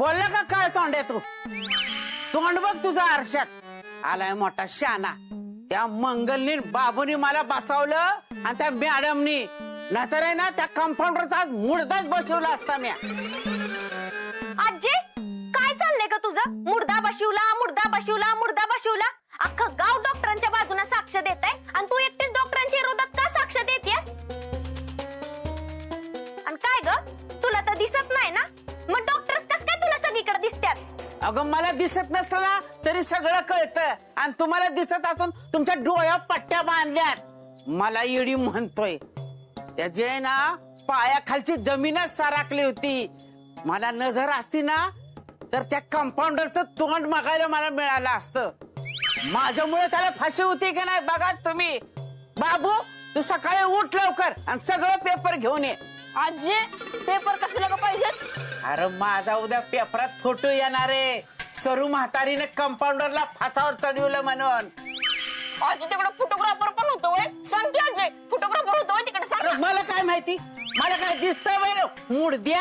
बोलला का काय तोंडे तू तोंड बघ तुझा आरशात आलाय मोठा शाना त्या मंगलनी बाबूनी मला बसवलं आणि त्या मॅडमनी नाहीतर आहे ना त्या कंपाऊंडरचा मुर्दाच बसवला असता मी आजी काय चाललंय का तुझं मुर्दा बशिवला मुर्दा बशिवला मुर्दा बशिवला अख्खं गाव डॉक्टरांच्या बाजूने साक्ष देत आहे आणि तू एकटीच डॉक्टरांच्या विरोधात का साक्ष देतेस आणि काय ग तुला तर दिसत नाही ना मग डॉक्टर्स कस काय तुला सगळीकडे दिसतात अगं मला दिसत नसताना तरी सगळं कळतं आणि तुम्हाला दिसत असून तुमच्या डोळ्यावर पट्ट्या बांधल्यात मला येडी म्हणतोय त्याचे ना पायाखालची जमीनच साराकली होती मला नजर असती ना तर त्या कंपाऊंडरचं तोंड बघायला मला मिळालं असतं माझ्यामुळे त्याला फाशी होती की नाही बघा तुम्ही बाबू तू सकाळी उठ लवकर आणि सगळं पेपर घेऊन ये आजी पेपर कशाला पाहिजेत अरे माझा उद्या पेपरात फोटो येणार आहे सरू म्हातारीने कंपाऊंडरला फासावर चढवलं म्हणून आजी तिकडे फोटोग्राफर पण होतो सांग की आजी फोटोग्राफर होतो तिकडे सांग मला काय माहिती मला काय दिसतंय बरं मूड द्या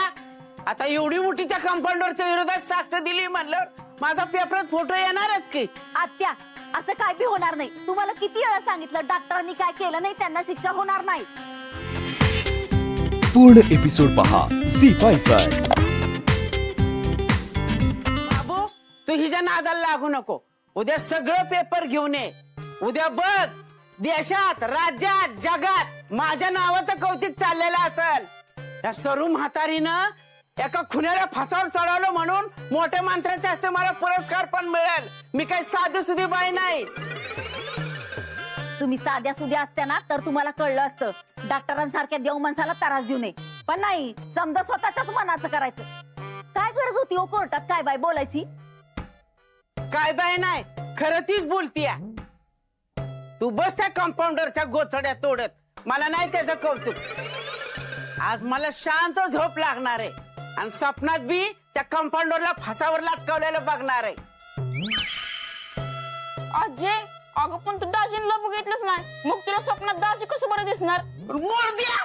आता एवढी मोठी त्या कंपाऊंडरच्या विरोधात साक्ष दिली म्हणलं माझा पेपरात फोटो येणारच की आत्या असं काय बी होणार नाही तुम्हाला किती वेळा सांगितलं डॉक्टरांनी काय केलं नाही त्यांना शिक्षा होणार नाही पूर्ण एपिसोड पहा झी5 वर बाबू तू हिच्या नादाला लागू नको उद्या सगळं पेपर घेऊन ये उद्या बघ देशात राज्यात जगात माझ्या नावाचं कौतिक चाललेलं असेल या सरू म्हातारीनं एका खुन्याला फासावर चढवलं म्हणून मोठ्या मंत्र्याच्या हस्ते मला पुरस्कार पण मिळेल मी काही साधी सुधी बाई नाही तुम्ही साध्या सुध्या असत्या ना तर तुम्हाला कळलं असतं डॉक्टरांसारख्या देव माणसाला त्रास देऊ नये पण नाही समजा स्वतःच्याच मनाचं करायचं काय गरज होती ओ कोर्टात काय बाय बोलायची काय बाय नाही खरं तीच बोलतीय तू बस त्या कंपाऊंडरच्या गोचड्या तोडत मला नाही त्याचं कौतुक आज मला शांत झोप लागणार आहे आणि स्वप्नात बी त्या कंपाऊंडरला फासावर लटकवलेलं बघणार आहे आजे अगं पण तू दाजींना बघितलंच नाही मग तुला स्वप्नात दाजी कसं बरं दिसणार मोड द्या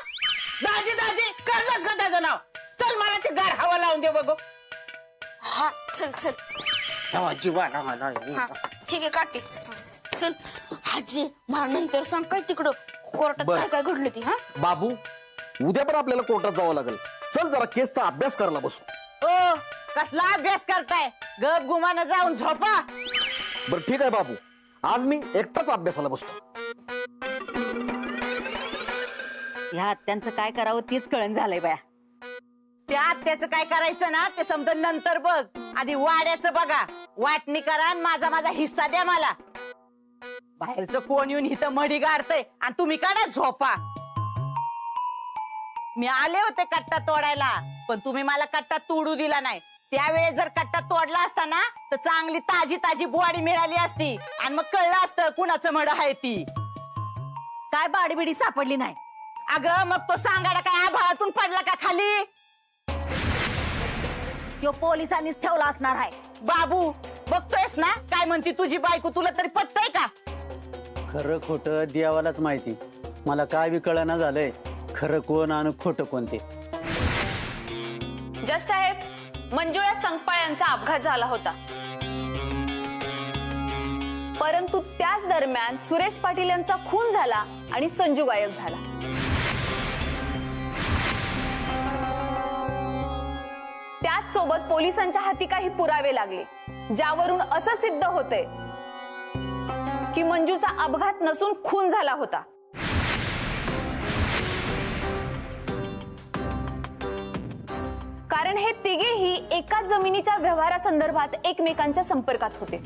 दाजी दाजी कळलंच का त्याचं नाव चल मला ते गार हवा लावून दे बघू हा चल चल जीवाला मला ठीक आहे काटे चल आजी मला नंतर सांग काय तिकडं कोर्टात काय काय घडलं ती हा बाबू उद्या पण आपल्याला कोर्टात जावं लागेल चल जरा केसचा अभ्यास करायला बसू ओ कसला अभ्यास करताय गप गुमानं जाऊन झोपा बरं ठीक आहे बाबू आज मी एकटाच अभ्यासाला बसतो ह्या हत्यांचं काय करावं तीच कळण झालंय बाया त्या आत्याचं काय करायचं ना ते समजा नंतर बघ आधी वाड्याचं बघा वाटणी करा आणि माझा माझा हिस्सा द्या मला बाहेरचं कोण येऊन इथं मडी गाडतय आणि तुम्ही काढा झोपा मी आले होते कट्टा तोडायला पण तुम्ही मला कट्टा तोडू दिला नाही त्यावेळेस जर कट्टा तोडला असता ना तर चांगली ताजी ताजी बुवाडी मिळाली असती आणि मग कळलं असतं कुणाचं मड आहे ती काय बाडीबिडी सापडली नाही अगं मग तो सांगाडा काय आभाळातून पडला का खाली तो पोलिसांनीच ठेवला असणार आहे बाबू बघतोयस ना काय म्हणती तुझी बायको तुला तरी पटतय का खरं खोटं देवालाच माहिती मला काय बी कळना झालंय खरं कोण आणि खोटं कोणते जज साहेब मंजुळा संकपाळ यांचा अपघात झाला होता परंतु त्याच दरम्यान सुरेश पाटील यांचा खून झाला आणि संजू गायब झाला त्याच सोबत पोलिसांच्या हाती काही पुरावे लागले ज्यावरून असं सिद्ध होते की मंजूचा अपघात नसून खून झाला होता कारण हे तिघेही एकाच जमिनीच्या व्यवहारासंदर्भात एकमेकांच्या संपर्कात होते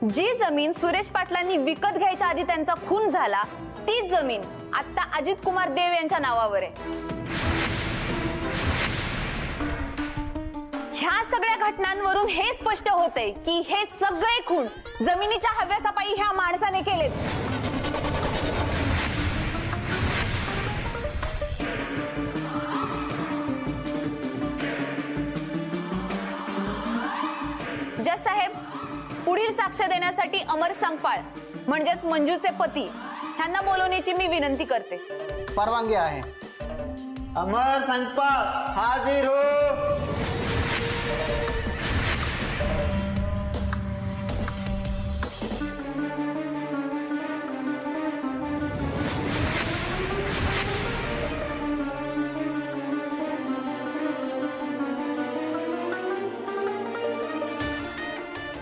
जी जमीन सुरेश पाटलांनी विकत घ्यायच्या आधी त्यांचा खून झाला तीच जमीन आता अजित कुमार देव यांच्या नावावर आहे ह्या सगळ्या घटनांवरून हे स्पष्ट होते की हे सगळे खून जमिनीच्या हव्यासापायी ह्या माणसाने केलेत जज साहेब पुढील साक्ष देण्यासाठी अमर संकपाळ म्हणजेच मंजूचे पती ह्यांना बोलवण्याची मी विनंती करते परवानगी आहे अमर संकपाळ हाजीर हो.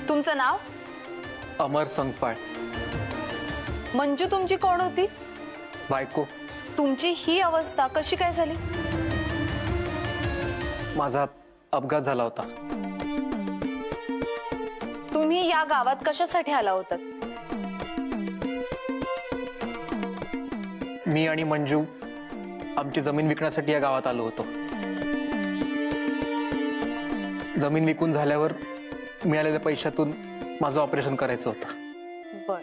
तुमचं नाव? अमर संकपाळ. मंजू तुमची कोण होती? बायको. तुमची ही अवस्था कशी काय झाली? माझा अपघात झाला होता. तुम्ही या गावात कशासाठी आला होतात? मी आणि मंजू आमची जमीन विकण्यासाठी या गावात आलो होतो. जमीन विकून झाल्यावर मिळालेल्या पैशातून माझं ऑपरेशन करायचं होतं. बर.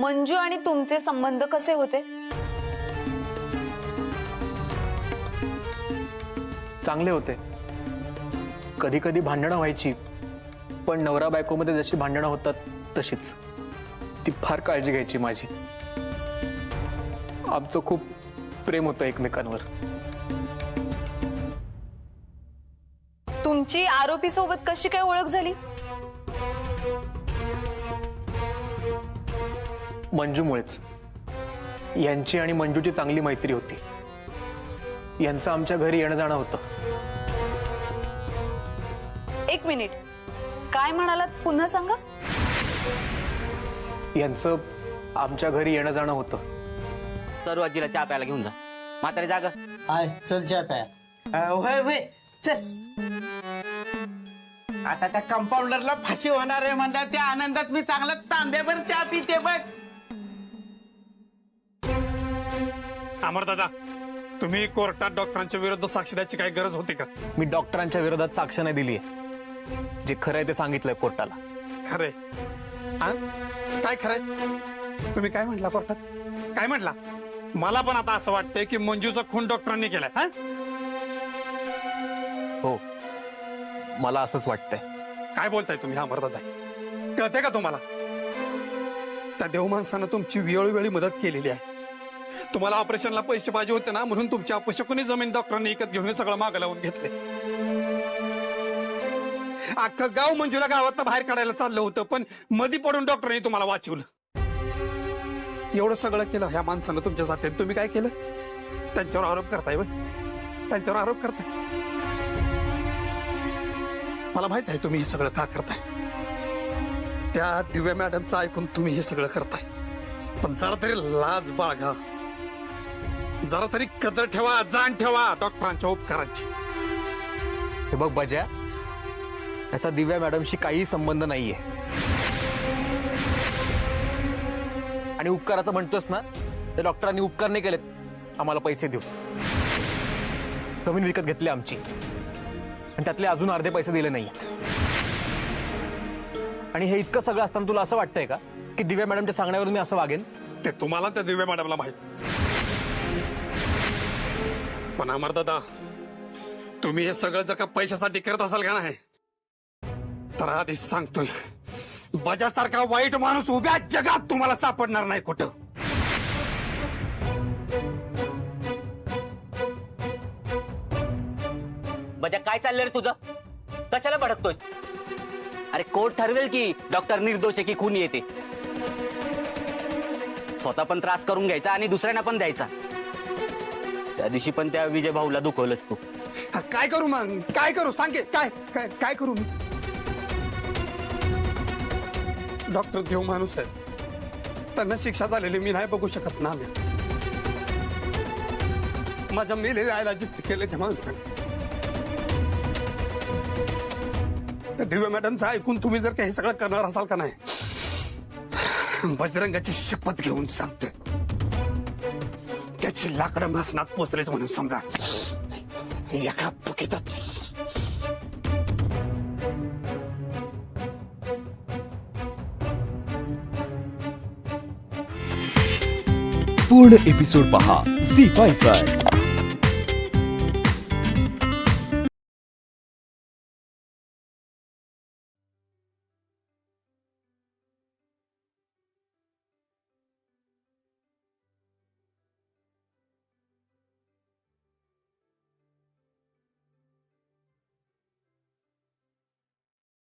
मंजू आणि तुमचे संबंध कसे होते? चांगले होते. कधी कधी भांडणं व्हायची, पण नवरा बायकोमध्ये जशी भांडणं होतात तशीच. ती फार काळजी घ्यायची माझी. आमचं खूप प्रेम होतं एकमेकांवर. तुमची आरोपी सोबत कशी काय ओळख झाली? मंजूमुळेच. यांची आणि मंजूची चांगली मैत्री होती. यांचं आमच्या घरी येणं जाणं होतं. एक मिनिट, काय म्हणालात पुन्हा सांगा. यांचं आमच्या घरी येणं जाणं होतं. सर्व आजीला चहा प्यायला घेऊन जा. म्हातारी जागा. आय चल चहा प्या. होय होय चल. आता त्या कंपाऊंडरला फाशी होणार आहे म्हणलं, त्या आनंदात मी चांगला तांब्याभर चहा पिते बघ. अमरदादा, तुम्ही कोर्टात डॉक्टरांच्या विरुद्ध साक्ष द्यायची काही गरज होती का? मी डॉक्टरांच्या विरोधात साक्ष नाही दिली. जे खरंय ते सांगितलंय कोर्टाला. खरे काय खरंय? तुम्ही काय म्हटला कोर्टात? काय म्हटला? मला पण आता असं वाटतंय की मंजूचा खून डॉक्टरांनी केलाय. हा, हो, मला असंच वाटतंय. काय बोलताय तुम्ही अमरदादा? कळते का तुम्हाला? त्या देव माणसानं तुमची वेळोवेळी मदत केलेली आहे. तुम्हाला ऑपरेशनला पैसे पाहिजे होते ना, म्हणून तुमच्या अपशकुनी जमीन डॉक्टरांनी विकत घेऊन सगळं मागं लावून घेतले. अख्खं गाव मंजूला गावात बाहेर काढायला चाललं होतं, पण मधी पडून डॉक्टरांनी तुम्हाला वाचवलं. एवढं सगळं केलं ह्या माणसानं तुमच्यासाठी. तुम्ही काय केलं? त्यांच्यावर आरोप करताय. त्यांच्यावर आरोप करताय. मला माहित आहे तुम्ही हे सगळं का करताय. त्या दिव्या मॅडमचं ऐकून तुम्ही हे सगळं करताय, पण जरा तरी लाज बाळगा, जरा तरी कदर ठेवा, जाण ठेवा डॉक्टरांच्या उपकारांची. हे बघ बजा, याचा दिव्या मॅडमशी काही संबंध नाहीये. आणि उपकाराचं म्हणतोस ना, त्या डॉक्टरांनी उपकार नाही केलेत आम्हाला पैसे देऊ. जमीन विकत घेतली आमची, आणि त्यातले अजून अर्धे पैसे दिले नाहीत. आणि हे इतकं सगळं असताना तुला असं वाटतंय का की दिव्या मॅडमच्या सांगण्यावरून मी असं वागेन? ते तुम्हाला त्या दिव्या मॅडमला माहित. पण अमरदादा, तुम्ही हे सगळं जर का पैशासाठी करत असाल का नाही, तर आधीच सांगतोय, बजासारखा वाईट माणूस उभ्या जगात तुम्हाला सापडणार नाही कुठं. बजा, काय चाललंय रे तुझं? कशाला भडकतोयस? अरे कोर्ट ठरवेल की डॉक्टर निर्दोष आहे की खून येते. स्वतः पण त्रास करून घ्यायचा आणि दुसऱ्यांना पण द्यायचा. त्या दिवशी पण त्या विजय भाऊला दुखवलंस तू. काय करू मग? काय करू? सांगे. काय काय काय करू मी? डॉक्टर देव माणूस आहे, त्यांना शिक्षा झालेली मी नाही बघू शकत ना. मी माझ्या मेलेल्या आईला जिद्द केले त्या माणसाने. दिव्या मॅडमचं ऐकून तुम्ही जर काही सगळं करणार असाल का नाही, बजरंगाची शपथ घेऊन सांगतोय, त्याची लाकडं मासनात पोचलेच म्हणून समजा. एका बुकीतच. पूर्ण एपिसोड पहा झी5 वर.